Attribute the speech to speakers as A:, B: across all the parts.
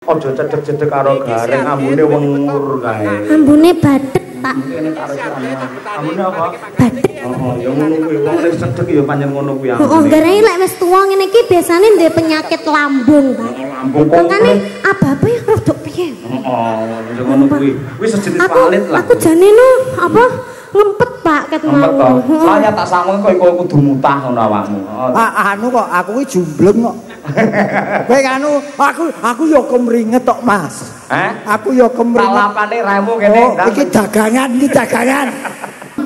A: Aja cedek-cedek karo Gareng, ambune wengur kae.
B: Ambune badhek, Pak.
A: Ambune apa?
B: Badhek.
A: Heeh, ya ngono kuwi. Wong nek cedek ya pancen ngono kuwi.
B: Heeh, Gareng lek wis tuwa ngene iki biasane ndek penyakit lambung, Pak.
A: Lambung kok.
B: Makane apa-apa ya rada piye?
A: Heeh, ya ngono kuwi. Wis sejenis palit lah.
B: Aku jane no apa ngempet Pak ket mau.
A: Ngempet to. Lah tak sangko kok iku kudu mutah ngono awakmu.
C: Anu kok aku kuwi jumbleng kok. Kowe anu aku ya kemringet tok Mas. Aku ya kemringet.
A: Talapane remu kene.
C: Oh, iki dagangan.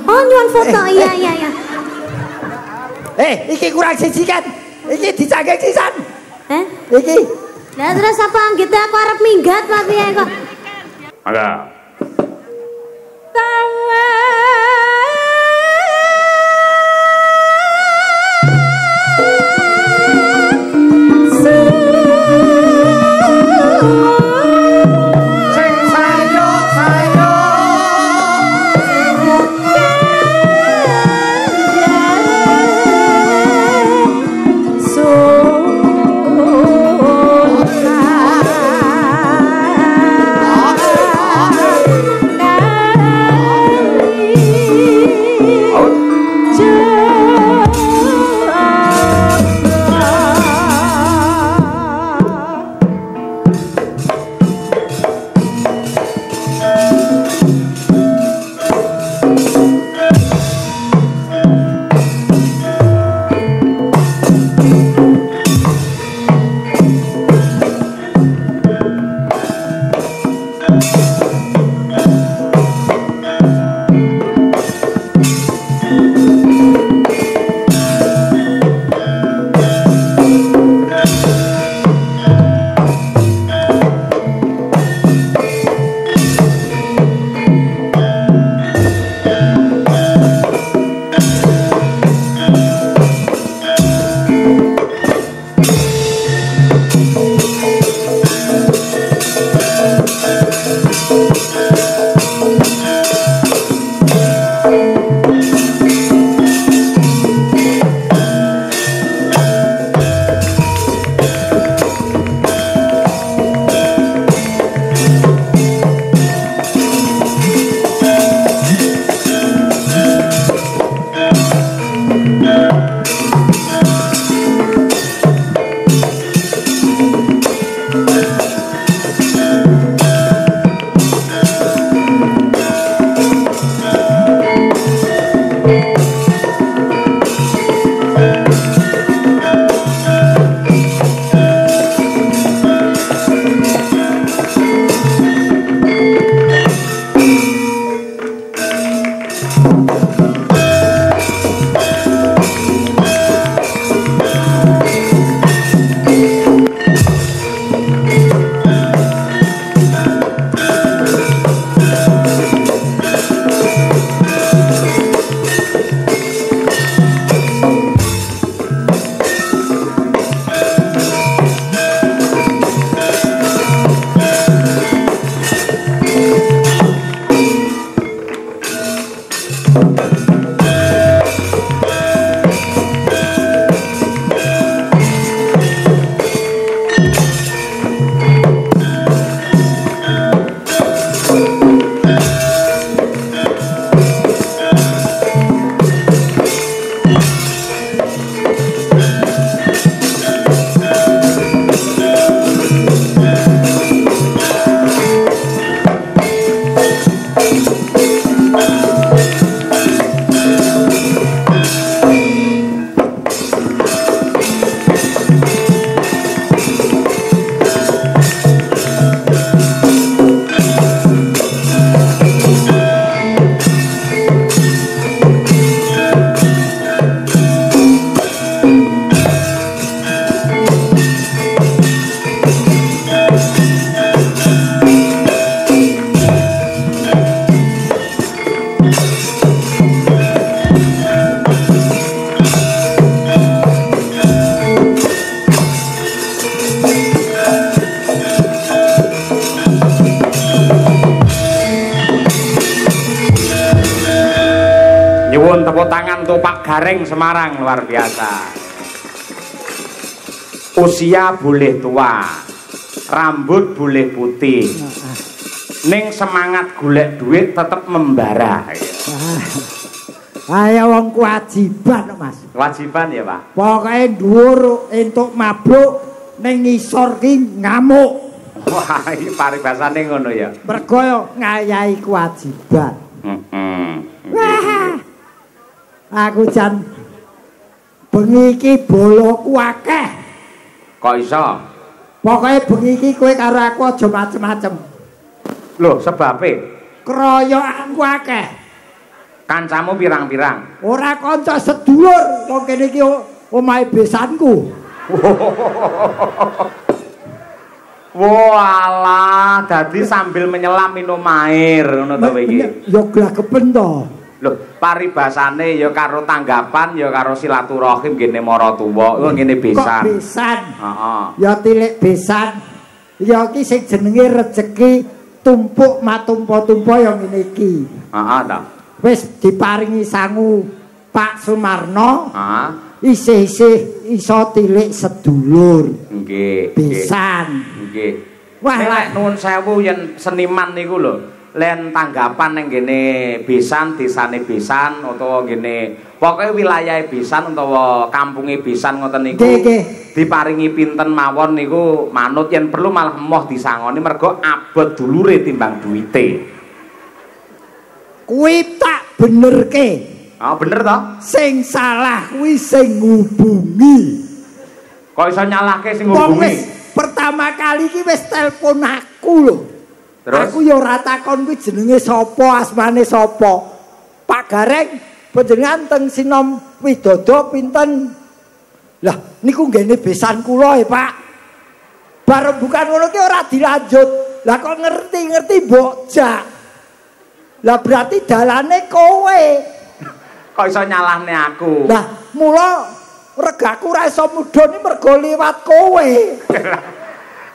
B: Oh, nyuwun foto. Iya.
C: Iki kurang siji kan. Iki dicangkek sisan. Iki.
B: Lah terus apa gitu aku arep minggat Pak piye kok?
A: Ada. Nyuwun tepuk tangan untuk Pak Gareng Semarang, luar biasa. Usia boleh tua, Rambut boleh putih. Ning semangat golek duit tetep membara.
C: Ayo wong kewajiban Mas.
A: Kewajiban ya, Pak.
C: Pokoke dhuwur entuk mabuk ning ngisor ki ngamuk.
A: Wah, iki paribasane ngono ya.
C: Mergo ngayahi kewajiban. Wah. Aku jan bengi iki boloku akeh.
A: Kok iso?
C: Pokoke bengi iki kowe karo aku aja macem-macem.
A: Loh, sebabe
C: Keroyokanku akeh.
A: kancamu pirang-pirang?
C: Ora kanca sedulur, wong kene iki omahe besanku.
A: Walah, dadi sambil menyelam minum air ngono to iki.
C: Ya glagepen to.
A: Loh, paribasane ya karo tanggapan ya karo silaturahim ngene maratuwa, ngene besan.
C: Kok besan?
A: Heeh.
C: Ya tilik besan. Ya iki sing jenenge rejeki tumpuk matumpa-tumpa ya ngene iki.
A: Heeh ta.
C: Wis diparingi sangu Pak Sumarno.
A: Heeh.
C: Isih-isih iso tilik sedulur.
A: Nggih.
C: Besan.
A: Nggih.
C: Wah,
A: lek nuwun sewu yen seniman niku lho. Len tanggapan ning ngene Besan, desane Besan utawa ngene pokoke wilayahe Besan utawa kampunge Besan ngoten niku diparingi pinten mawon niku manut yen perlu malah emoh disangoni mergo abot dulure timbang duwite.
C: Kuwi tak benerke.
A: Ah bener to?
C: Sing salah kuwi sing ngubungi.
A: Kok iso nyalahke sing ngubungi?
C: Pertama kali iki wis telepon aku lho.
A: Terus?
C: Aku ya ora takon kuwi jenenge sapa, asmane sapa. Pak Gareng, panjenengan teng Sinom Widodo pinten? Lah, niku nggene besan kula Pak. Bareng bukan ngono ki ora dilanjut. Lah kok ngerti-ngerti bocah. Lah berarti dalane kowe.
A: Kok iso nyalahne aku?
C: Lah, mula regaku ora iso mudhun mergo liwat kowe.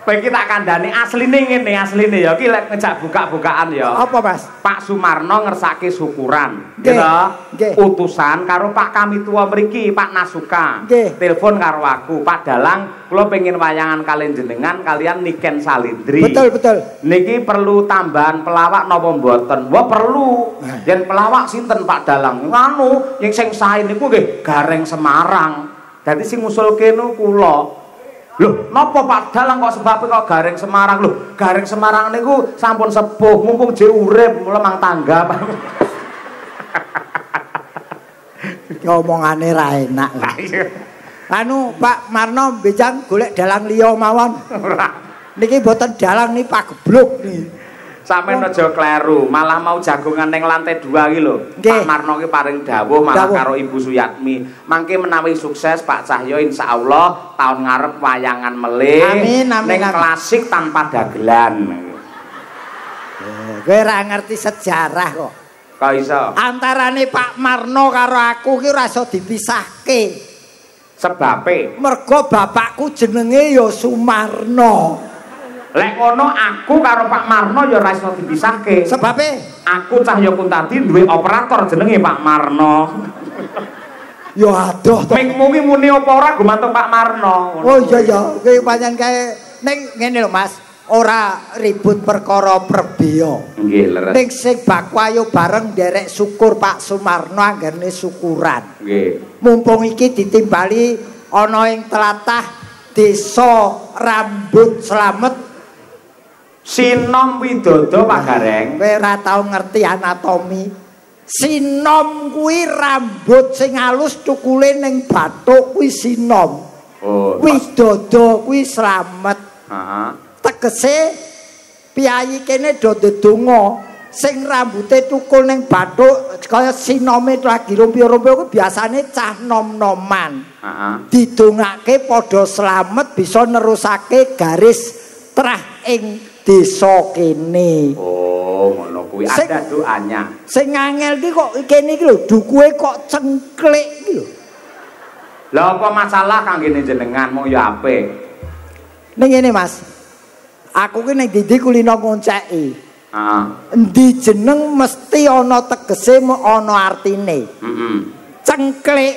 A: Kowe iki tak kandhani asline ngene, asline ya iki lek ngejak buka-bukaan ya.
C: Apa, Mas?
A: Pak Sumarno ngersake syukuran.
C: Nggih.
A: Gitu. Utusan karo Pak Kamitua mriki, Pak Nasuka.
C: Nggih.
A: Telepon karo aku, Pak Dalang, kula pengen wayangan kalian jenengan kalian Niken Salindri.
C: Betul, betul.
A: Niki perlu tambahan pelawak napa mboten? Wah perlu. Yen pelawak sinten Pak Dalang? Nganu, yang sing sae niku nggih Gareng Semarang. Dadi sing ngusulke niku kula. Loh, napa Pak Dalang kok sebab kok Gareng Semarang? Loh, Gareng Semarang niku sampun sepuh, mumpung jek urip lemang tangga.
C: Ngomongane ra enak. Anu Pak Marno bejang golek dalang liya mawon.
A: Ora.
C: Niki mboten dalang niki pagebluk niki.
A: Sampeyan aja kleru, malah mau jagongan ning lantai 2 iki lho. Pak Marno ki paring dawuh malah karo Ibu Suyatmi. Mangke menawi sukses Pak Cahyo insyaallah tahun ngarep wayangan melih ning klasik tanpa dagelan.
C: Kowe ora ngerti sejarah kok.
A: Kok iso?
C: Antarane Pak Marno karo aku ki ora iso dipisahke.
A: Sebabe
C: mergo bapakku jenenge ya Sumarno.
A: Lek ngono aku karo Pak Marno ya ora iso dipisahke.
C: Sebabe
A: aku Cahyo Kuntadi duwe operator jenenge Pak Marno.
C: Ya adoh to.
A: Mung muni apa ora gumantung Pak Marno.
C: Oh iya ya, kowe pancen kae ning ngene lho Mas, ora ribut perkara perbeya.
A: Nggih, leres.
C: Ning sing baku ayo bareng nderek syukur Pak Sumarno anggerne syukuran.
A: Nggih.
C: Mumpung iki ditimbali ana ing tlatah Desa Rambut Slamet
A: Sinom Widodo Pak Gareng.
C: Kowe ora tau ngerti anatomi. Sinom kuwi rambut sing alus cukule ning bathuk kuwi sinom.
A: Oh.
C: Widodo kuwi slamet.
A: Heeh.
C: Tegese piyayi kene do ndedonga sing rambute cukul ning bathuk kaya sinome lagi rompi-rompi kuwi biasane cah nom-noman.
A: Heeh.
C: Didongake padha slamet bisa nerusake garis trah ing desa kene.
A: Oh, ngono kuwi ada doanya.
C: Sing angel ki kok kene iki lho, dukuhe kok cengklik iki lho.
A: Lah apa masalah kanggene jenengan mung ya apik.
C: Ning ngene Mas. Aku ki ning ndi kulino ngonceki.
A: Heeh.
C: Endi jeneng mesti ana tegese ana artine.
A: Heeh.
C: Cengklik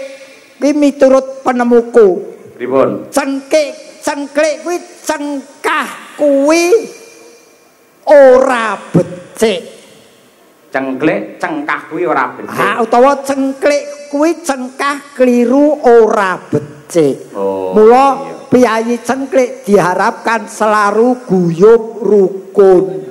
C: kuwi miturut penemuku.
A: Pripun?
C: Cengklik kuwi cengkah kuwi ora becik.
A: Cengklik, cengkah kuwi ora becik.
C: Utawa cengklik kuwi cengkah keliru ora becik. Mula piyayi cengklik diharapkan selalu guyub rukun.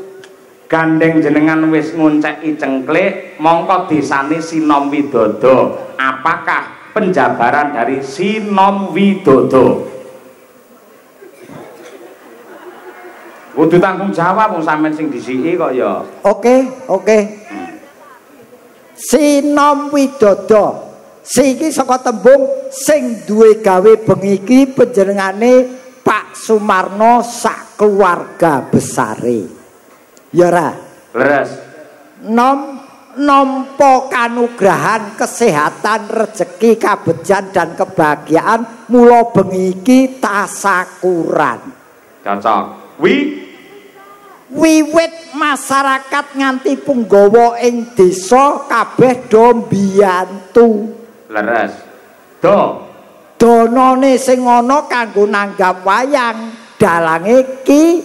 A: Gandeng jenengan wis ngonceki cengklik, mongko desane Sinom Widodo. Apakah penjabaran dari Sinom Widodo? Kudu tanggung jawab wong sampean sing disiki kok ya.
C: Oke. Sinom Widodo. Siki saka tembung sing duwe gawe bengi iki panjenengane Pak Sumarno sak keluarga besare. Ya ora.
A: Leres.
C: Nampa kanugrahan kesehatan, rezeki, kabejan dan kebahagiaan mula bengi iki tasakuran.
A: Cocok.
C: Wiwit masyarakat nganti punggawa ing desa kabeh do mbiyantu.
A: Leres.
C: Donane sing ana kanggo nanggap wayang dalange ki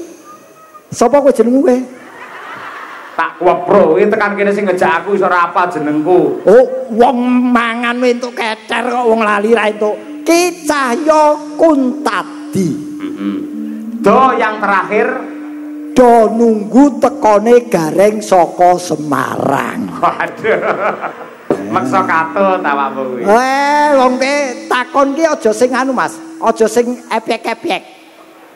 C: sapa kowe jenengmu kowe?
A: Tak kuwepro iki tekan kene sing ngejak aku iso ora apa jenengku.
C: Oh, wong mangan entuk kecer kok wong lali ra entuk. Ki Cahya Kuntadi.
A: Yang terakhir
C: do nunggu tekone Gareng saka Semarang.
A: Waduh. Maksa katut awakmu kuwi.
C: Wong ke takon ki aja sing anu Mas, aja sing epek-epek.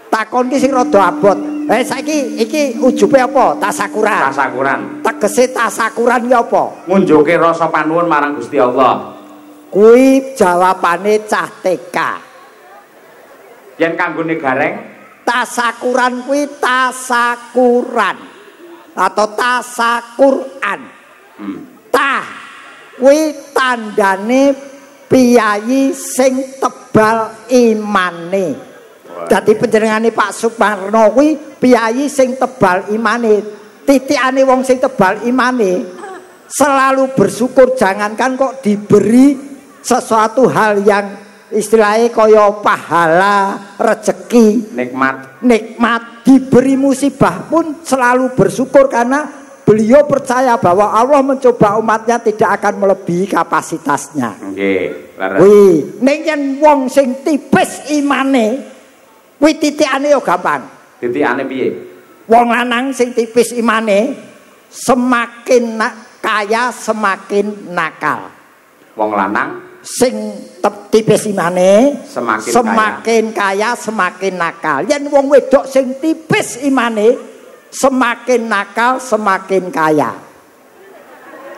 C: Takon ki sing rada abot. Saiki iki ujube apa? Tasakuran. Tegese tasakuran ki apa?
A: Ngunjuke rasa panuwun marang Gusti Allah.
C: Kuwi jawabane cah TK.
A: Yen kanggone Gareng,
C: tasakuran kuwi tasakuran atau tasakuran. Kuwi tandane piyayi sing tebal imane. Dadi panjenengane Pak Sumarno kuwi piyayi sing tebal imane. Titikane wong sing tebal imane selalu bersyukur, jangankan kok diberi sesuatu hal yang istilahnya kaya pahala, rezeki, nikmat, diberi musibah pun selalu bersyukur karena beliau percaya bahwa Allah mencoba umatnya tidak akan melebihi kapasitasnya. Wih, ning yen wong sing tipis imane kuwi titikane yo gampang.
A: Titikane piye?
C: Wong lanang sing tipis imane semakin kaya semakin nakal.
A: Wong lanang
C: sing tipis imane
A: semakin
C: kaya semakin nakal. Yen wong wedok sing tipis imane semakin nakal semakin kaya.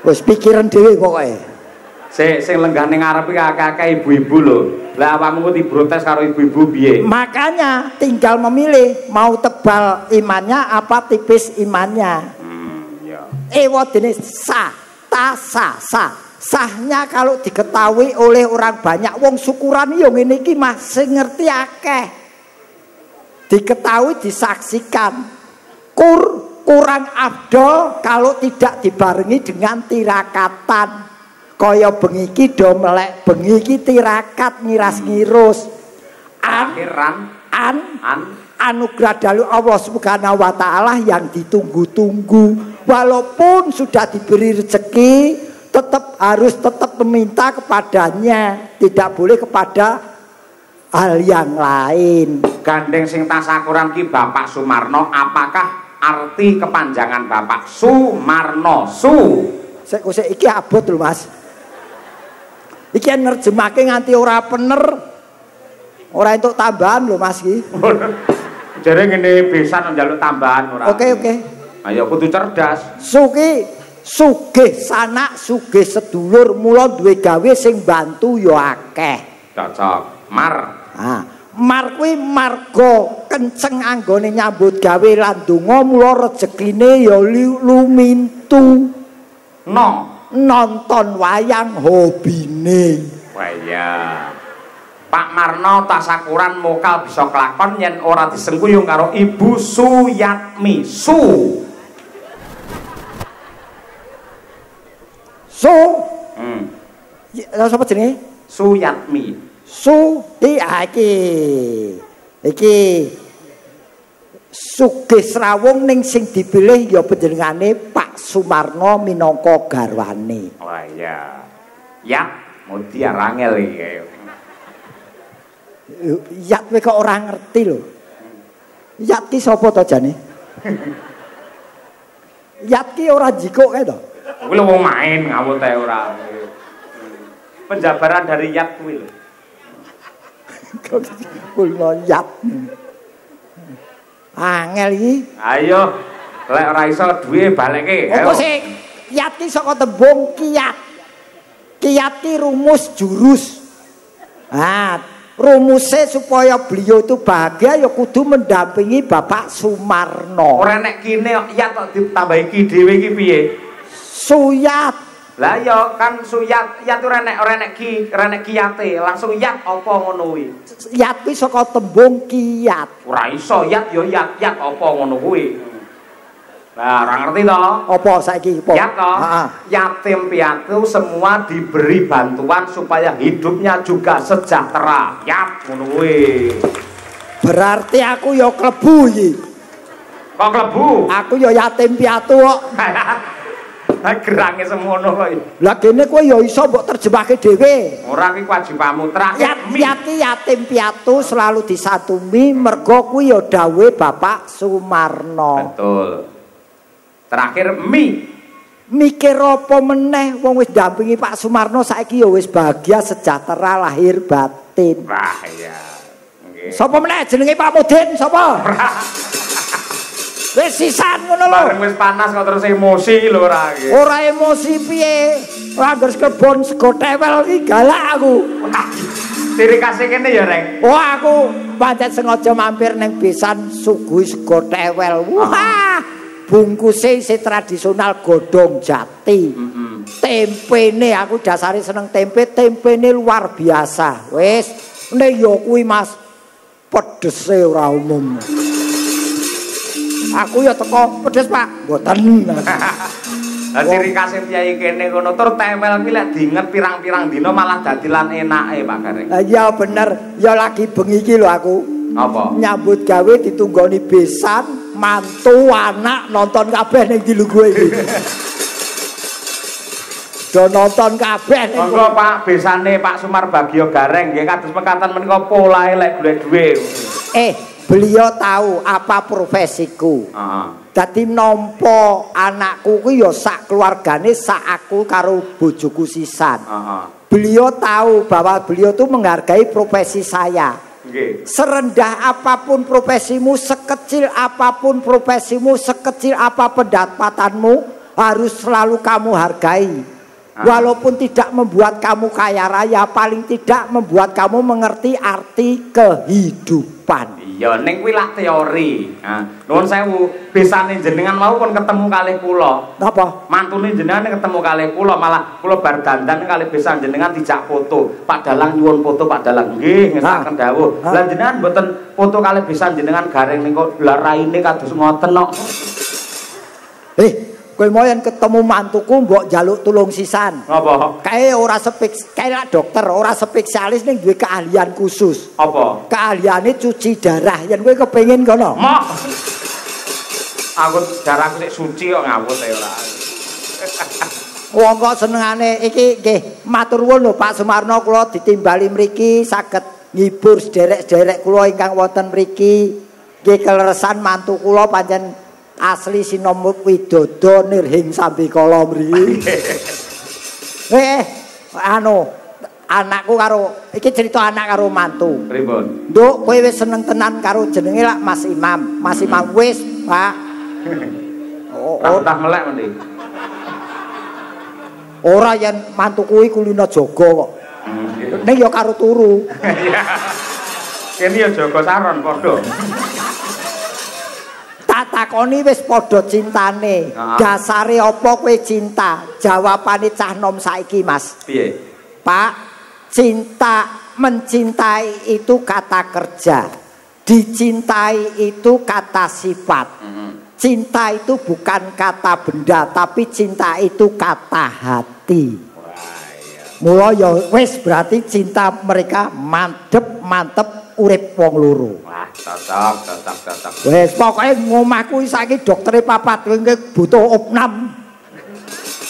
C: Wis pikiran dhewe pokoke.
A: Sing lenggane ngarep iki akeh ibu-ibu lho. Lah awakmu diprotes karo ibu-ibu piye? Makanya
C: tinggal memilih mau tebal imannya apa tipis imannya. Ewadene sah, sahnya kalau diketahui oleh orang banyak. Wong syukuran yo ngene iki mah sing ngerti akeh. Diketahui, disaksikan. Kurang afdol kalau tidak dibarengi dengan tirakatan. Kaya bengi iki do melek bengi iki tirakat ngiras-ngirus. Anugerah dari Allah Subhanahu wa taala yang ditunggu-tunggu. Walaupun sudah diberi rezeki, harus tetap meminta kepadanya, tidak boleh kepada hal yang lain.
A: Gandeng sing tasakuran ki Bapak Sumarno, apakah arti kepanjangan Bapak Sumarno?
C: Sik iki abot lho Mas. Iki nerjemake nganti ora pener. Ora entuk tambahan lho Mas iki.
A: Jare ngene besan njaluk tambahan ora.
C: Oke.
A: Ayo kudu cerdas.
C: Sugih sanak, sugih sedulur, mula duwe gawe sing bantu ya akeh.
A: Cocok.
C: Mar kuwi marga kenceng anggone nyambut gawe lan donga, mula rezekine ya lumintu. Nonton wayang hobine.
A: Wayang. Pak Marno tasakuran mokal bisa kelakon yen ora disengkuyung karo Ibu Suyatmi.
C: Sapa jenenge?
A: Suyatmi.
C: Iki sugih srawung ning sing dipilih ya panjenengane Pak Sumarno minangka garwane.
A: Wah iya. Ya, mesti arangel iki.
C: Yat kowe kok ora ngerti lho. Yat ki sapa to jane? Yat ki ora jikuk kae to.
A: Kuwi lho wong main ngawut ae ora. Penjabaran dari Yat kuwi lho.
C: Kulo Yat. Angel iki.
A: Ayo, lek ora iso duwe baleke.
C: Apa sih? Yat ki saka tembung kiat. Kiat ki rumus jurus. Rumusnya supaya beliau itu bahagia ya kudu mendampingi Bapak Sumarno.
A: Ora nek kene Yat kok ditambahi ki dhewe iki piye?
C: Suyat.
A: Lah ya kan suyat, Yat ora nek ki, ora nek kiyate, langsung Yat apa ngono kuwi.
C: Yat kuwi saka tembung kiat.
A: Ora iso Yat ya Yat apa ngono kuwi. Nah, ora ngerti to?
C: Apa saiki?
A: Yat to. Yatim piatu semua diberi bantuan supaya hidupnya juga sejahtera. Yat ngono kuwi.
C: Berarti aku ya klebu iki.
A: Kok klebu?
C: Aku ya yatim piatu kok.
A: Gerange semono kok.
C: Lah kene kowe ya iso mbok terjemahke dhewe.
A: Ora ki kewajibanmu terakhir.
C: Yat yatim piatu selalu disatumi mergo kuwi ya dawuhe Bapak Sumarno.
A: Betul. Terakhir
C: mikir apa meneh wong wis dampingi Pak Sumarno saiki ya wis bahagia sejahtera lahir batin.
A: Wah iya. Nggih.
C: Sapa meneh jenenge Pak Mudin sapa? Wis sisan ngono lho.
A: Bareng wis panas kok terus emosi lho ora iki.
C: Ora emosi piye? Angger kebon sego tewel iki galak aku.
A: Ciri khasnya kene ya, Reng.
C: Wah, aku pancen sengaja mampir ning besan suguhi sego tewel. Wah, bungkusnya isi tradisional godhong jati. Tempene aku dasare seneng tempene luar biasa. Wis, nek ya kuwi Mas pedese ora umum. Aku ya teko pedes, Pak. Mboten.
A: Lah ciri khasnya Kyai kene kono tur tewel ki lek diinget pirang-pirang dina malah dadi lan enake, Pak Gareng.
C: Iya bener, ya lagi bengi iki lho aku.
A: Apa?
C: Nyambut gawe ditunggoni besan, mantu, anak nonton kabeh ning dilungguh iki. Do nonton kabeh ning.
A: Monggo Pak besane Pak Sumar Bagio Gareng nggih kados mekaten menika polahe lek golek dhuwit.
C: Beliau tahu apa profesiku. Dadi nampa anakku kuwi ya sak keluargane sak aku karo bojoku sisan. Beliau tahu bahwa beliau tuh menghargai profesi saya. Serendah apapun profesimu, sekecil apapun profesimu, sekecil apa pendapatanmu, harus selalu kamu hargai. Walaupun tidak membuat kamu kaya raya, paling tidak membuat kamu mengerti arti kehidupan.
A: Iya, ning kuwi lak teori. Nuwun sewu, besane jenengan mau pun ketemu kalih kula.
C: Napa?
A: Mantune jenengan ketemu kalih kula, malah kula bar dandan kalih besan jenengan dijak foto. Pak Dalang nyuwun foto Pak Dalang. Nggih, ngestaken dawuh. Lah jenengan mboten foto kalih besan jenengan gareng niku lah raine kados ngoten kok.
C: Kowe moyen ketemu mantuku mbok njaluk tulung sisan.
A: Apa?
C: Kae ora kae dokter, ora spesialis ning duwe keahlian khusus.
A: Apa?
C: Keahliane cuci darah. Yen kowe kepengin kono.
A: Mok. Aku darahku sik suci kok ngawut ae ora.
C: Wong kok senengane iki nggih matur nuwun lho Pak Sumarno kula ditimbali mriki saged ngibur sederek-sederek kula ingkang wonten mriki. Nggih keleresan mantu kula pancen asli Sinomut Widodo Nirhing Sambikala mriki. Anakku karo iki cerita anak karo mantu.
A: Pripun?
C: Nduk, kowe wis seneng tenan karo jenenge lak Mas Imam. Mas Imam wis, Pak.
A: Ora melek mendhi.
C: Ora yen mantu kuwi kulina jaga kok. Ning ya karo turu.
A: Kene ya jaga saron padha.
C: Tak takoni wis padha cintane. Dasare apa kowe cinta? Jawabane cah nom saiki, Mas.
A: Piye?
C: Pak, mencintai itu kata kerja. Dicintai itu kata sifat. Cinta itu bukan kata benda, tapi cinta itu kata hati. Mula ya wis berarti cinta mereka mantep urip wong loro.
A: Wah, cocok.
C: Wes pokoke ngomahku saiki doktere papat kowe butuh opnam.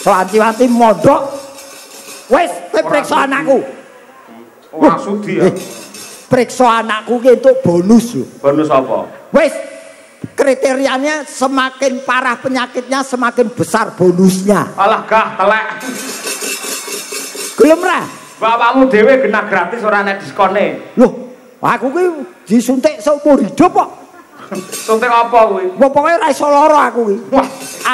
C: Wanci-wanci mondok. Wes kowe periksa anakku.
A: Ora sudi ya.
C: Periksa anakku ki entuk bonus lho.
A: Bonus apa?
C: Wes kriterianya semakin parah penyakitnya semakin besar bonusnya.
A: Alah gah telek.
C: Gelem ra?
A: Bapakmu dhewe genah gratis ora nek diskone.
C: Loh, aku ki disuntik seumur hidup kok.
A: Suntik apa kuwi?
C: Pokoke ora iso lara aku ki. Wah,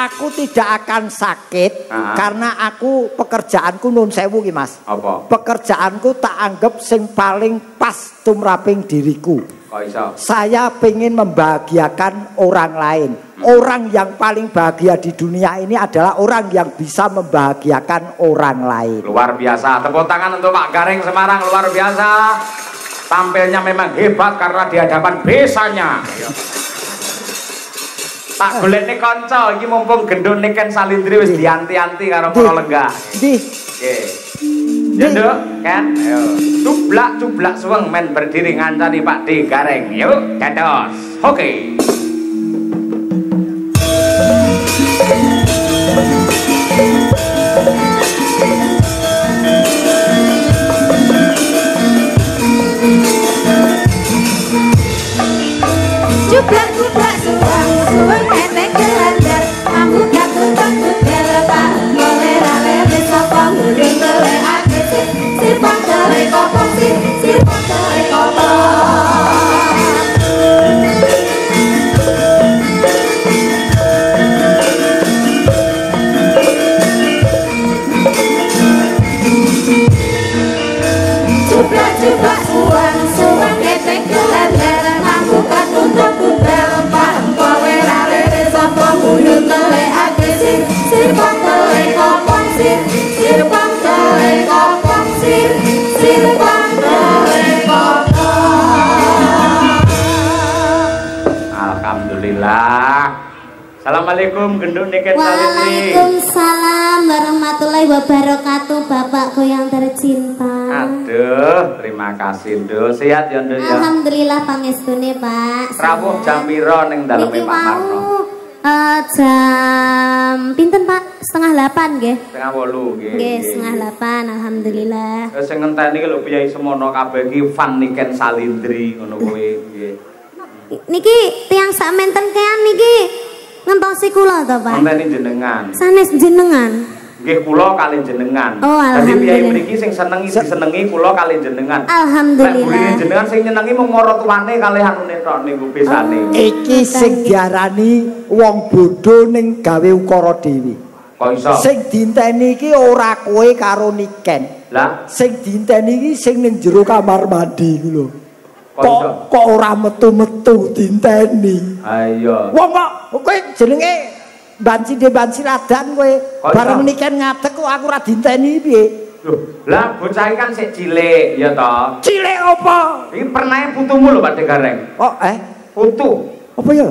C: aku tidak akan sakit karena aku pekerjaanku nun sewu ki Mas.
A: Apa?
C: Pekerjaanku tak anggap sing paling pas tumraping diriku.
A: Kok iso?
C: Saya pengen membahagiakan orang lain. Orang yang paling bahagia di dunia ini adalah orang yang bisa membahagiakan orang lain.
A: Luar biasa. Tepuk tangan untuk Pak Gareng Semarang, luar biasa. Tampilnya memang hebat karena di hadapan besanya. Tak golekne kanca iki mumpung gendone Niken Salindri wis dianti-anti karo para lenggah.
C: Nggih.
A: Nggih. Ya Nduk, kan? Ayo. Cublak suweng men berdiri ngancani Pak D Gareng. Yuk, dados. Oke.
B: Jublak suwang efek gelandar Mampu katutak budel tak boleh rale sapa mudun tele agis Sirpang tele kopong sirpang tele kopong Jublak suwang efek gelandar Mampu katutak budel Mudun tele agis sirpang tele kopong sirpang tele kopong sirpang tele kopong.
A: Alhamdulillah. Assalamualaikum gendut Niken Salindri.
B: Waalaikumsalam warahmatullahi wabarakatuh Bapakku yang tercinta.
A: Aduh, terima kasih Nduk. Sehat ya Nduk ya.
B: Alhamdulillah pangestune Pak.
A: Rawuh jam pira ning daleme
B: Niki
A: Pak Marno?
B: Jam pinten Pak? 7:30 nggih.
A: 7:30 nggih.
B: Nggih, 7:30 alhamdulillah.
A: Terus sing ngenteni iki lho Kyai semono kabeh iki fan Niken Salindri ngono kuwi nggih.
B: Niki tiyang sakmenten kean niki ngentosi kula to Pak?
A: Ngenteni jenengan.
B: Sanes jenengan.
A: Nggih kula kali jenengan.
B: Oh,
A: dadi Kyai
B: alhamdulillah.
A: mriki sing senengi disenengi kula kali jenengan.
B: Alhamdulillah.
A: Nek burine jenengan sing nyenengi mung maratuwane kalih anune tok niku pisane.
C: Iki sing diarani wong bodho ning gawe ukara dhewe.
A: Kok iso?
C: Sing dinteni iki ora kowe karo Niken.
A: Lah,
C: Sing dinteni iki sing ning jero kamar mandi iku lho.
A: kok iso?
C: Kok ora metu-metu dinteni.
A: Ayo.
C: Wong kok kowe jenenge banci ladan kowe bareng Niken ngadeg kok aku ora dinteni piye?
A: Loh, lah bocah iki kan sik cilik ya toh.
C: Cilik apa?
A: Iki pernae putumu lho Pak De Gareng.
C: Oh,
A: Putu.
C: apa ya?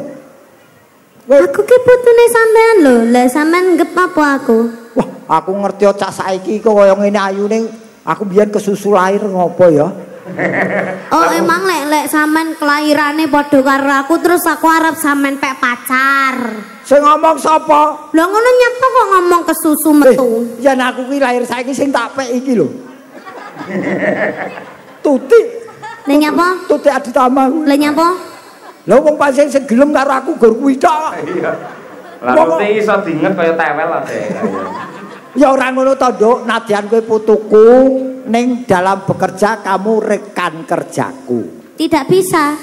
B: Aku ki putune sampean lho. Lah sampean nggep apa aku?
C: Wah, aku ngerti cak saiki kok kaya ngene ayune. Aku biyen kesusu lahir ngopo ya?
B: Oh, emang lek sampean kelahirane padha karo aku terus aku arep sampean pek pacar.
C: Sing ngomong sapa?
B: Lah ngono nyapa kok ngomong kesusu metu?
C: Yen aku ki lahir saiki sing tak pek iki lho. Tuti.
B: Lah nyapa?
C: Tuti Aditama.
B: Lah nyapa?
C: Lha wong pancen sing gelem karo aku gur kuwi tok.
A: Iya. Lah Tuti iso dinget kaya tewel lah deh.
C: Ya ora ngono to, Nduk. Nadyan kowe putuku ning dalam bekerja kamu rekan kerjaku.
B: Tidak bisa.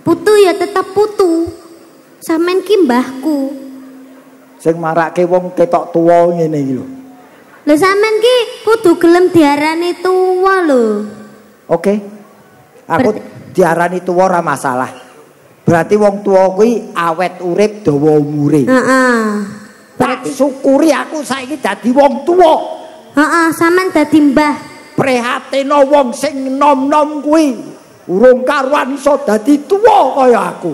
B: Putu ya tetap putu. Sampean ki mbahku.
C: Sing marake wong ketok tuwa ngene iki lho.
B: Lho sampean ki kudu gelem diarani tuwa lho.
C: Oke. Aku diarani tuwa ora masalah. Berarti wong tuwa kuwi awet urip dawa umure.
B: Heeh.
C: Tak syukuri aku saiki dadi wong tuwa.
B: Heeh, sampean dadi mbah.
C: Prihatin wong sing nom-nom kuwi urung karuan iso dadi tuwa kaya aku.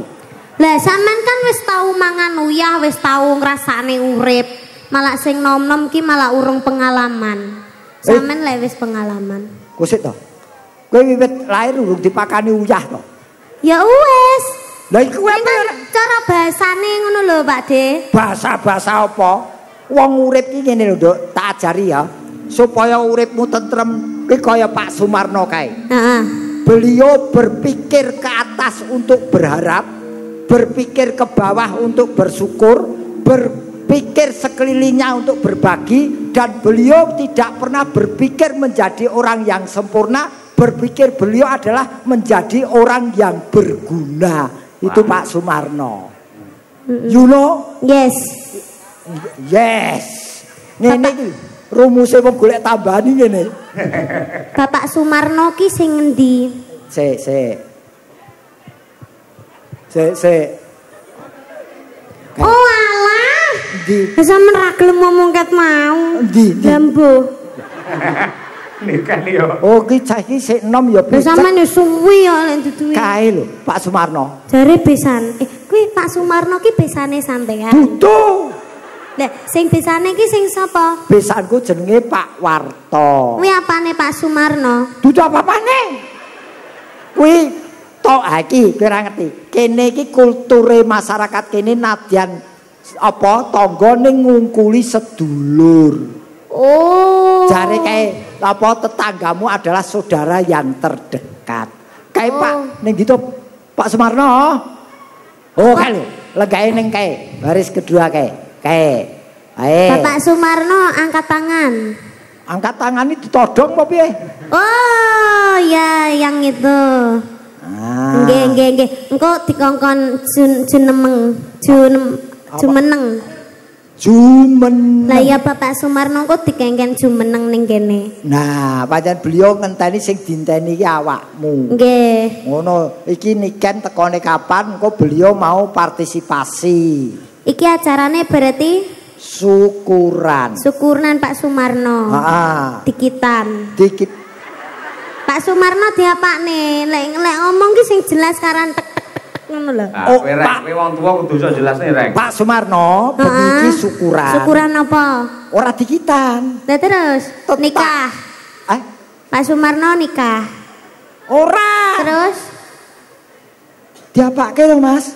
B: Lah sampean kan wis tau mangan uyah, wis tau ngrasakne urip. Malah sing nom-nom ki malah urung pengalaman. Sampean lek wis pengalaman.
C: Kusik to. Kowe wiwit lahir urung dipakani uyah to.
B: Ya wis.
C: Lah iku
B: Kan cara bahasane ngono lho, Pak De.
C: Bahasa apa? Wong urip iki ngene lho, Nduk, tak ajari ya. Supaya uripmu tentrem iki kaya Pak Sumarno kae.
B: Heeh.
C: Beliau berpikir ke atas untuk berharap, berpikir ke bawah untuk bersyukur, berpikir sekelilingnya untuk berbagi, dan beliau tidak pernah berpikir menjadi orang yang sempurna, berpikir beliau adalah menjadi orang yang berguna. Itu Pak Sumarno. You know?
B: Yes.
C: Yes. Ngene iki rumuse wong golek tambahan iki ngene.
B: Bapak Sumarno ki sing ngendi?
C: Sik.
B: Oh alah.
C: Di
B: Sampeyan ra gelem ngomong ket mau.
C: Di.
B: Jambu.
A: Nikan yo.
C: Oh ki cah iki sik enom ya
B: Lah sampeyan yo suwi yo lek duduhe.
C: kae lho Pak Sumarno.
B: Jare besan. Kuwi Pak Sumarno ki besane sampean.
C: Dudu.
B: Lah sing besane ki sing sapa?
C: Besanku jenenge Pak Warto.
B: Kuwi apane Pak Sumarno?
C: Dudu apa-apane? Kuwi tok iki kowe ora ngerti. Kene iki kulture masyarakat kene nadyan apa tangga ning ngungkuli sedulur.
B: Oh.
C: Jare kae apa tetanggamu adalah saudara yang terdekat. Kae Pak ning gitu Pak Sumarno. Oh kae lho, legae ning kae, baris kedua kae. Ae.
B: Bapak Sumarno angkat tangan.
C: Angkat tangan itu ditodong apa piye?
B: Oh, ya yang itu. Nggih. Engko dikongkon jumeneng. Lah ya Bapak Sumarno kok dikengken jumeneng ning kene.
C: Nah, pancen beliau ngenteni sing dinteni iki awakmu.
B: Nggih.
C: Ngono, iki niken tekone kapan engko beliau mau partisipasi.
B: Iki acarane berarti
C: syukuran.
B: Syukuran Pak Sumarno.
C: Heeh.
B: Dikitan.
C: Dikit.
B: Pak Sumarno diapakne? Lek ngomong ki sing jelas karan tek ngono lho.
C: Oh,
A: Pak, kowe wong tuwa kudu iso jelasne, Reng.
C: Pak Sumarno, begini syukuran.
B: Syukuran apa?
C: Ora dikitan.
B: Lah terus nikah. Pak Sumarno nikah.
C: Ora.
B: Terus
C: diapake dong, Mas?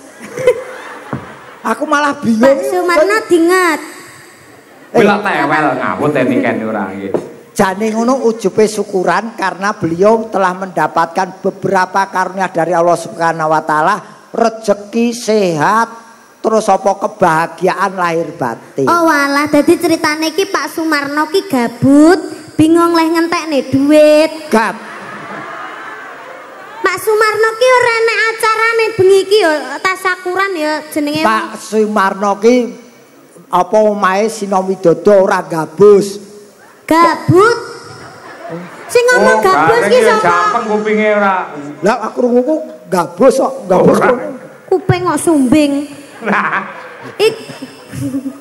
C: Aku malah bingung.
B: Pak Sumarno dinget.
A: Bila tewel ngawut niken ora nggih.
C: Jane ngono ujube syukuran karena beliau telah mendapatkan beberapa karunia dari Allah Subhanahu wa taala, rezeki, sehat, terus apa kebahagiaan lahir batin.
B: Oh walah, dadi ceritane iki Pak Sumarno ki gabut, bingung leh ngentekne duit. Pak Sumarno ki ora enek acarane bengi iki yo tasakuran ya jenenge.
C: Pak Sumarno ki apa omahe Sina Widodo ora gabus.
B: Gabut. Sing ngomong gabus ki sapa?
A: Gampang kupinge ora.
C: Lah aku krungu gabus kok, gabus.
B: Kuping kok sumbing.
A: Nah,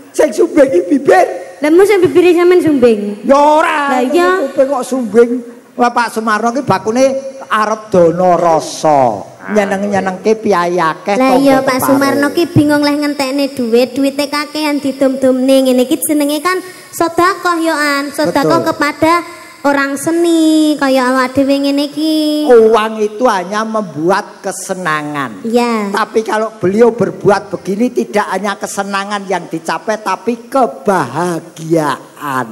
C: sing sumbing iki bibir.
B: Lah mesti bibire sampean sumbing.
C: Ya ora.
B: Lah iya.
C: Kuping kok sumbing. Wah Pak Sumarno ki bakune arep dono rasa. Nyeneng-nyenengke piyayi akeh.
B: Lah iya Pak Sumarno ki bingung leh ngentekne duite kakehan didum-dumne ngene iki jenenge kan sedekah yo an, sedekah kepada orang seni kaya awak dhewe ngene iki.
C: Uang itu hanya membuat kesenangan.
B: Iya.
C: Tapi kalau beliau berbuat begini tidak hanya kesenangan yang dicapai tapi kebahagiaan.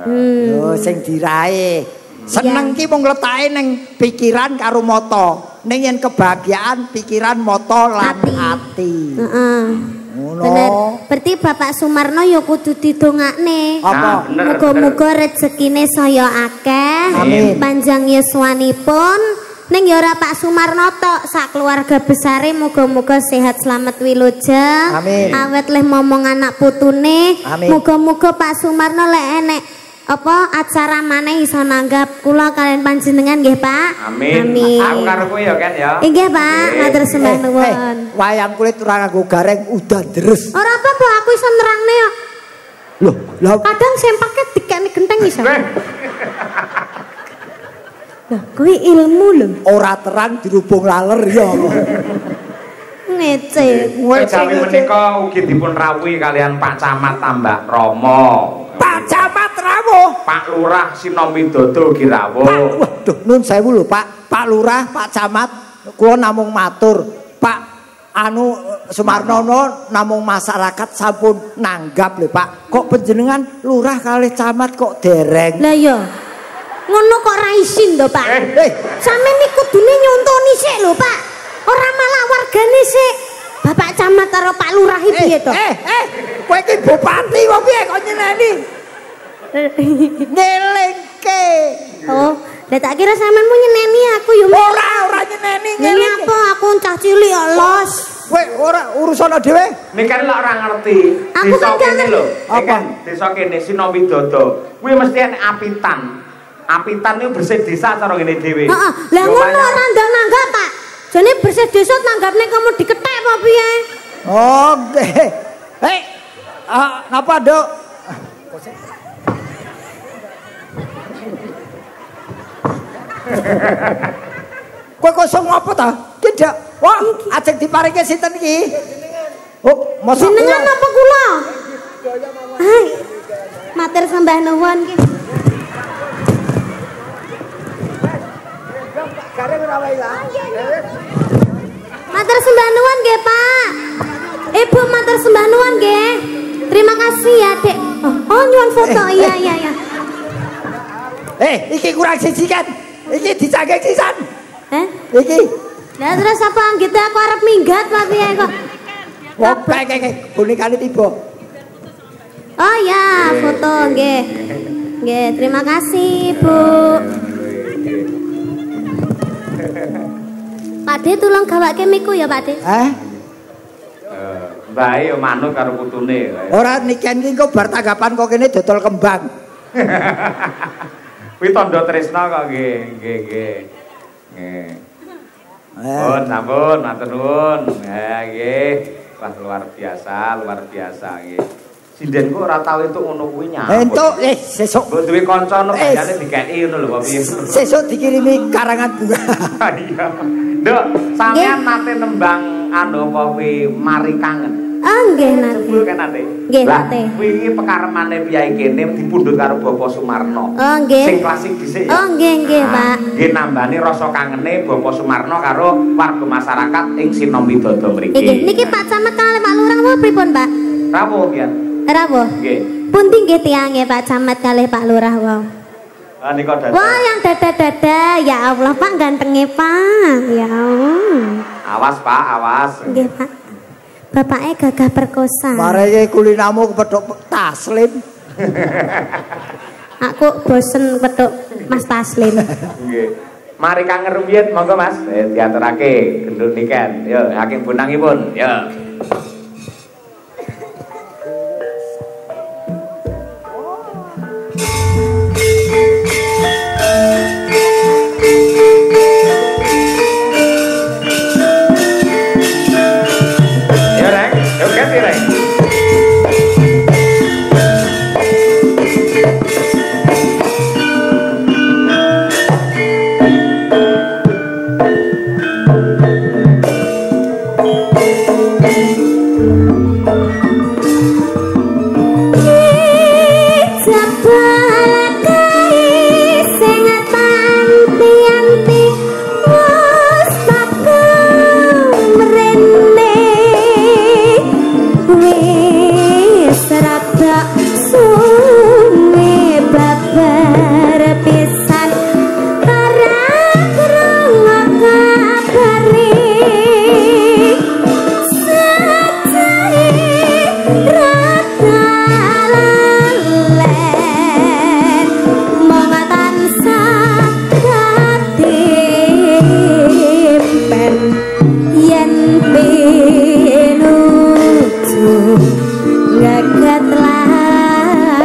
C: Yo sing diraih. Seneng ki mung letake ning pikiran karo mata. Ning yen kebahagiaan pikiran mata lan ati.
B: Heeh.
C: Ngono.
B: Bener. Berarti Bapak Sumarno ya kudu didongakne.
C: Apa?
B: Muga-muga rezekine saya akeh.
C: Amin.
B: Panjang yuswanipun. Ning ya ora Pak Sumarno tok, sak keluarga besare muga-muga sehat selamat wiluja.
C: Amin.
B: Awet leh momong anak putune. Muga-muga Pak Sumarno lek enek apa acara maneh iso nanggap kula kalian panjenengan nggih Pak.
A: Amin. Aku karo kowe ya Ken ya.
B: Nggih Pak, matur sembah nuwun.
C: Wayang kulit ora nganggo gareng udan deres.
B: Ora apa-apa aku iso nerangne ya.
C: Loh, lah
B: kadang sempake dikene genteng iso. Lah kuwi ilmu lho.
C: Ora terang dirubung laler ya.
B: Ngece.
A: Kejawi menika ugi dipun rawuhi kalian Pak Camat Tambak Rama.
C: Pak Camat rawuh.
A: Pak Lurah Sinomidodo Girawo.
C: Waduh, nun sewu lho Pak. Pak Lurah, Pak Camat, kula namung matur. Pak anu Sumarnono namung masyarakat sampun nanggap lho Pak. Kok panjenengan lurah kalih camat kok dereng?
B: Lah ya. Ngono kok ra isin to, Pak. Sampeyan iki kudune nyontoni sik lho, Pak. Ora malah wargane sik. Bapak camat karo Pak Lurah iki piye to?
C: Kowe iki bupati kok piye kok nyeneni? Ngelingke.
B: Oh, lah tak kira sampean mau nyeneni aku yo.
C: Ora nyeneni.
B: Ini apa aku cah cilik ya, Los.
C: Kowe ora urusan dhewe.
A: Nek kan lek ora ngerti.
B: Aku
A: Desa
B: kan
A: kene lho.
C: Apa?
A: Desa kene Sinomidodo. Kuwi mesti enek apitan. Apitan niku bersih desa cara ngene dhewe.
B: Heeh. Lah ngono ora ndang nanggap, Pak. Jane bersih desa nanggapne kamu diketek apa piye?
C: Oh, hei. Napa, Dok? Kowe kosong apa ta? Tidak. Wah, ajeng diparingi sinten iki? Oh, mosok
B: jenengan apa kula? Hai. Matur sembah nuwun iki. Matur sembah nuwun nggih, Pak. Ibu matur sembah nuwun nggih. Terima kasih ya, Dek. Oh, nyuwun foto. Iya.
C: Iki kurang siji kan? Iki dicangkeng sisan. Iki.
B: Lah terus apa anggite aku arep minggat Pak piye kok?
C: Wah, kayak bonekane tiba.
B: Oh ya, foto nggih. Nggih, terima kasih, Bu. Pak De tolong gawake miku ya, Pak De.
A: Bae yo manut karo putune.
C: Ora niken iki kok bar tanggapan kok kene dodol kembang.
A: Kuwi tandha tresna kok nggih. Sampun matur nuwun. Nggih. Wah luar biasa nggih. Sinden kok ora tau entuk ngono kuwi nyapa.
C: Entuk sesuk.
A: Mbok duwe kanca ono bayane dikeki ngono lho piye.
C: Sesuk dikirimi karangan bunga.
A: Iya. Nduk, sampean nate nembang anu apa kuwi Mari Kangen.
B: Oh nggih nate.
A: Sebul kan nate.
B: Nggih nate.
A: Wingi pekaremane piyai kene dipundhut karo Bapak Sumarno.
B: Oh nggih.
A: Sing klasik dhisik ya.
B: Oh nggih Pak.
A: Nggih nambani rasa kangene Bapak Sumarno karo warga masyarakat ing Sinomidodo mriki.
B: Nggih, niki Pak Camat kalih Pak Lurah napa pripun, Pak?
A: Rawuh pian?
B: Rawuh.
A: Nggih.
B: Pundi nggih tiange Pak Camat kalih Pak Lurah wau?
A: Ah nika dadah.
B: Wah, yang dada-dada. Ya Allah, Pak gantenge, Pak. Ya Allah.
A: Awas, Pak, awas.
B: Nggih, Pak. Bapaknya gagah perkosa.
C: Mareke kulinamu kepethuk Taslim.
B: Aku bosen petuk Mas Taslim.
A: Nggih. Mari Kangen rumiyin monggo Mas, diaturake gendut niken. Yo, saking bonangipun. Yo.
B: Gagat lah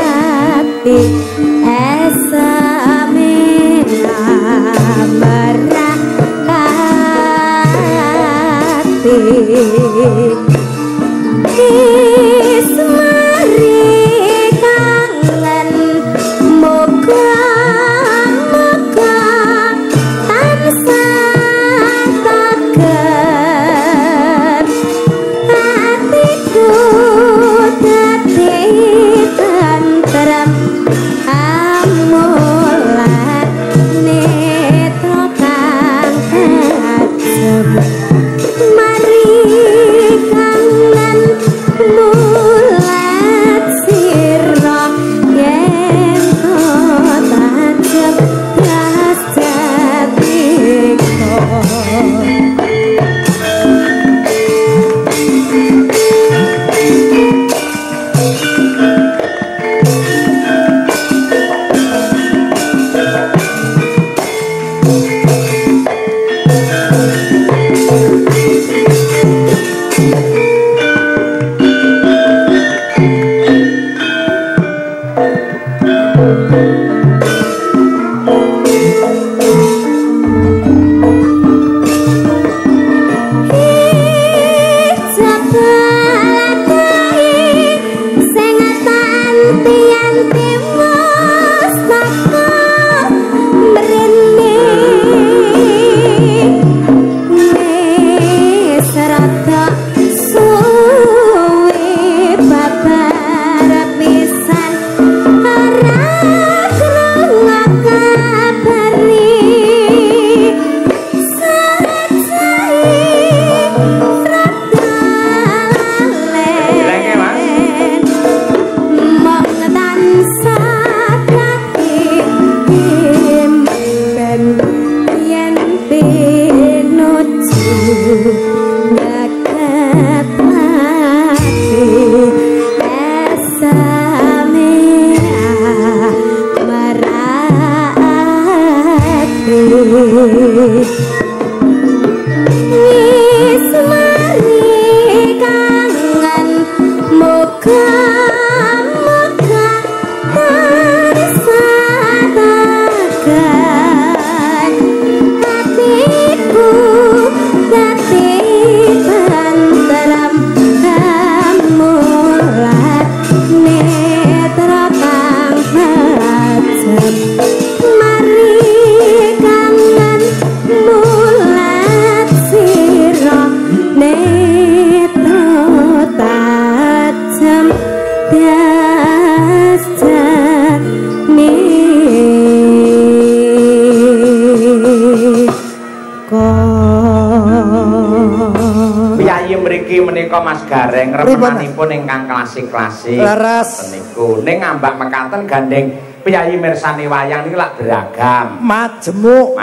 A: Menika Mas Gareng remenanipun ingkang klasik-klasik.
C: Leres.
A: Niku ning ngambak mekaten gandeng piyayi mirsani wayang niku lak beragam.
C: Majemuk,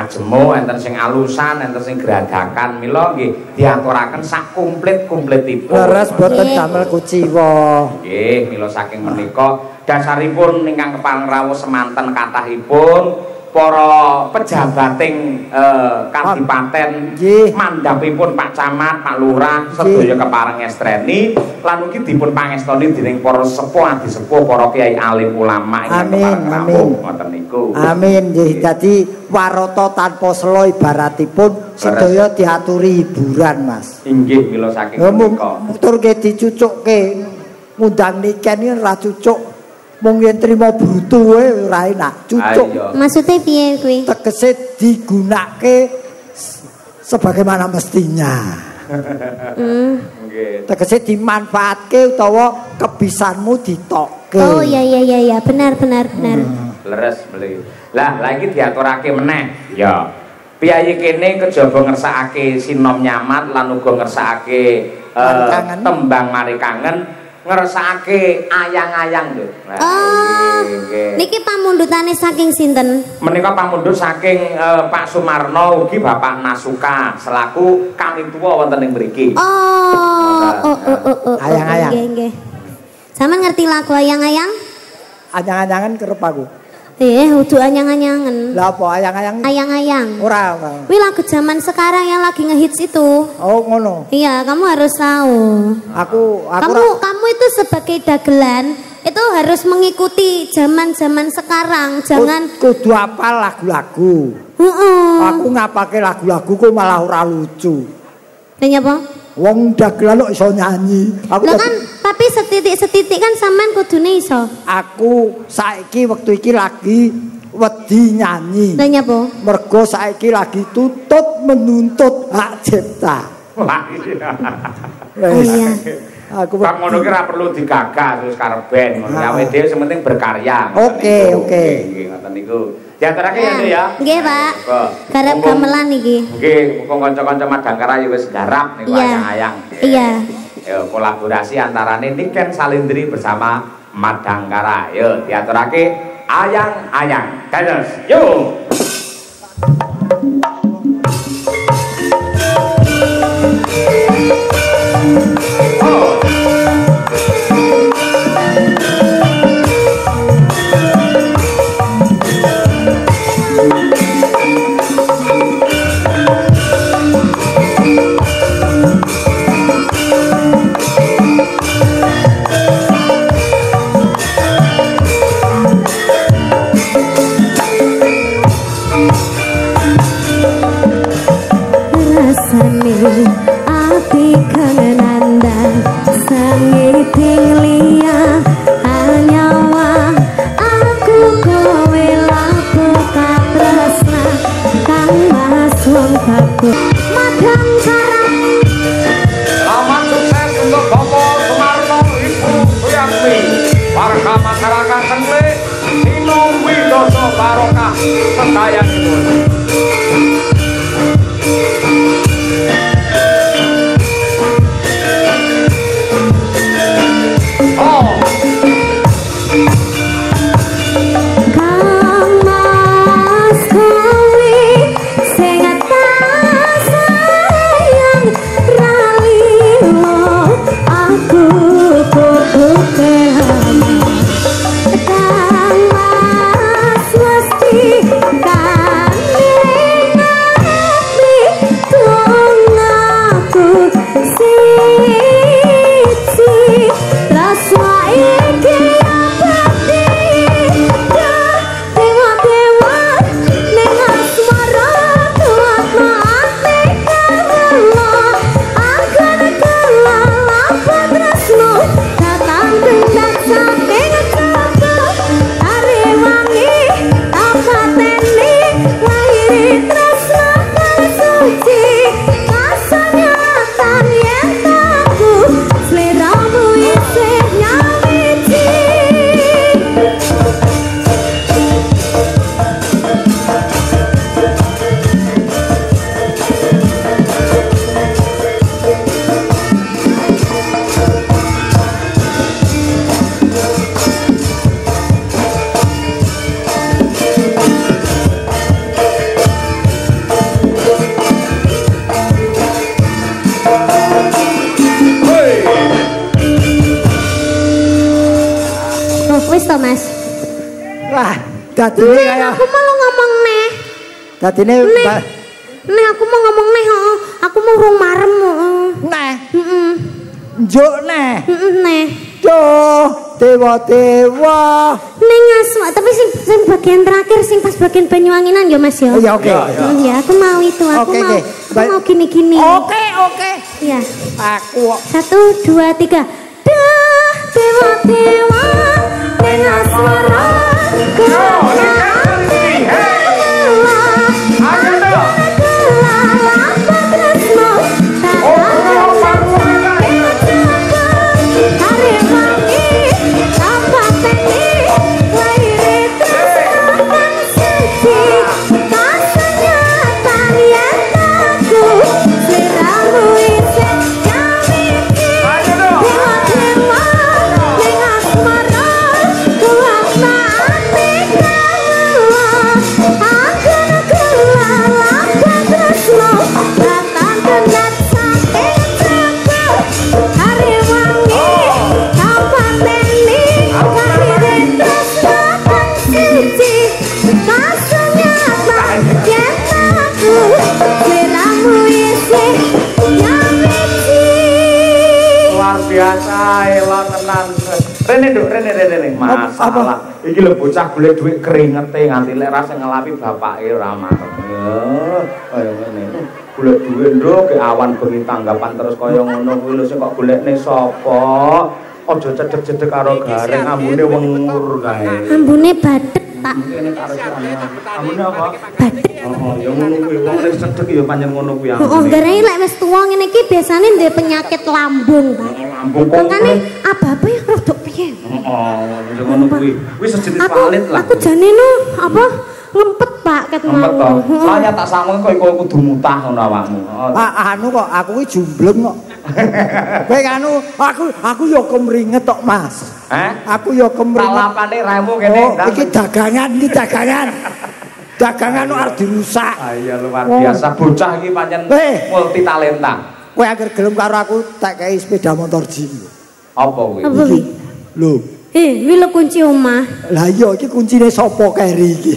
A: enten sing alusan, enten sing geragakan. Mila nggih diaturaken sak komplit-komplitipun.
C: Leres boten damel kuciwa.
A: Nggih, mila saking menika dasaripun ingkang kepang rawuh semanten kathahipun para pejabating Kadipaten mandhapipun Pak Camat, Pak Lurah sedaya kepareng estreni lan ugi dipun pangestoni dening para sepuh adi sepuh para kiai alim ulama ingkang kepareng rawuh ngoten niku. Amin.
C: Nggih dadi warata tanpa selo ibaratipun sedaya diaturi hiburan Mas.
A: Inggih mila saking menika.
C: Muturke dicucukke ngundang niken iki ora cucuk. Mung yen trimo brutu wae ora enak, cucuk.
B: Maksudnya piye kuwi?
C: Tegese digunakake sebagaimana mestinya.
A: Nggih.
C: Tegese dimanfaatke utawa kebisanmu ditokke.
B: Oh iya benar.
A: Leres meli. Lah iki diaturake meneh. Ya. Piyayi kene kejaba ngersakake sinom nyamat lan uga ngersakake tembang mari kangen. Ngersakake ayang-ayang lho.
B: Oh. Niki pamundhutane saking sinten?
A: Menika pamundhut saking Pak Sumarno ugi Bapak Nasuka selaku kami tua wonten ing mriki.
C: Ayang-ayang.
B: Nggih. Sampeyan ngerti lagu ayang-ayang?
C: Ayang-ayangan kerep aku.
B: Udu anyang-anyangen.
C: Lah apa ayang-ayang?
B: Ayang-ayang.
C: Ora.
B: Wih lagu zaman sekarang yang lagi ngehits itu.
C: Oh, ngono.
B: Iya, kamu harus tahu. Kamu itu sebagai dagelan itu harus mengikuti zaman-zaman sekarang. Jangan
C: kudu apal lagu-lagu. Aku ngapake lagu-lagu kok malah ora lucu.
B: Lha apa?
C: Wong dagelan kok iso nyanyi.
B: Aku kan tapi setitik-setitik kan sampean kudune iso.
C: Aku saiki wektu iki lagi wedi nyanyi.
B: Lha nyapa?
C: Mergo saiki lagi tutut menuntut hak cipta.
B: Oh iya.
C: Aku
A: Pak ngono ki ora perlu digagas terus karben ngono. Awake dhewe sing penting berkarya.
C: Oke.
A: Nggih ngoten niku. Diaturake ya, ya.
B: Nggih, Pak. Garap gamelan iki.
A: Nggih, muga kanca-kanca Madangkara ya wis garap niku ayang-ayang.
B: Iya.
A: Ya kolaborasi antarane Niken Salindri bersama Madangkara. Yo diaturake ayang-ayang. Dados, yo.
B: Ati kangenanda sangiting liya anyawa aku kowe laku katresna kang mas wong bagus Madangkara.
A: Selamat sukses untuk Bapak Sumarno, Ibu Suyatmi, warga masyarakat Sengle, Sinung Widodo Barokah sedayangipun.
B: That's why Wis to, Mas.
C: Wah, dadine kaya
B: Aku mau ngomong neh.
C: dadine
B: Neh aku mau ngomong neh, heeh. Aku mau rung marem, heeh.
C: neh.
B: Heeh.
C: Njuk neh.
B: Heeh, neh.
C: Duh, dewa-dewa.
B: Ning asma, tapi sing bagian terakhir sing pas bagian Banyuwanginan ya Mas ya.
C: Ya oke.
B: Ya, aku mau itu, aku
C: Oke,
B: mau.
C: oke.
B: Aku mau gini-gini.
C: Oke, oke.
B: Iya.
C: Aku
B: 1 2 3. Duh, dewa-dewa ning asmara.
A: biasa elok tenan. Rene nduk, rene. Masalah. Iki lho bocah golek dhuwit keringete nganti lek rasa ngelapi bapake ora manut. Kaya ngene. Golek dhuwit nduk ke awan bengi tanggapan terus kaya ngono kuwi lho sing kok golekne sapa? Aja cedhek-cedhek karo gareng ambune wengur kae.
B: Ambune badhek, Pak.
A: Kene karo ambune apa?
B: Badhek.
A: Oh, ya ngono kuwi wong nek cedhek ya pancen ngono kuwi ambune.
B: Oh, gareng lek wis tuwa ngene iki biasane ndek penyakit lambung, Pak.
A: Lambung kok.
B: Makane apa-apa ya rodok piye?
A: Heeh, ngono kuwi. Wis sejenis palit lah.
B: Aku jane no apa ngempet Pak ket mau.
A: Ngempet to. Soalnya tak sameng kok iku kudu mutah ngono awakmu.
C: anu kok aku kuwi jumbleng kok. Kowe anu aku ya kemringet tok Mas. Aku ya kemringet.
A: Talapane remu kene.
C: Iki dagangan. Dagangan arep dirusak.
A: Ah iya luar biasa bocah iki pancen multi talenta.
C: Kowe agar gelem karo aku tak kei sepeda motor jin.
A: Apa kuwi?
B: Apa kuwi?
C: Lho.
B: Kuwi lho kunci omah.
C: Lah iya iki kuncine sapa keri iki?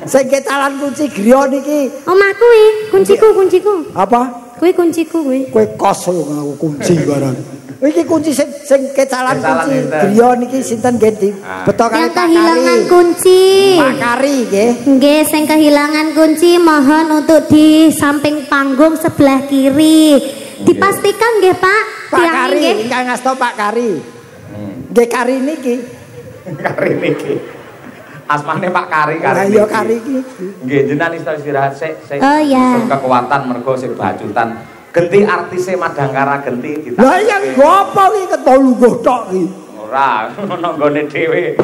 C: Sing ketalan kunci griya niki.
B: Omahku kuwi, kunciku.
C: Apa?
B: Kuwi kunciku kuwi.
C: Kowe kos lho aku kunci barang. Iki kunci sing kecalan kunci griya niki sinten nggih beto kali
B: Yang kehilangan kunci.
C: Pak Kari nggih.
B: Nggih, sing kehilangan kunci mohon untuk di samping panggung sebelah kiri. Dipastikan nggih, Pak.
C: Pak Kari, ingkang ngasta Pak Kari. Nggih Kari niki.
A: Kari niki. Asmane Pak Kari Kari.
C: Lah iya Kari iki.
A: Nggih, jenengan istirahat sik.
B: Oh iya.
A: Kekuatan mergo sing bajutan. Genti artise Madangkara genti kita.
C: Lah iya ngopo iki ketolu tok iki.
A: Ora, ono nggone dhewe.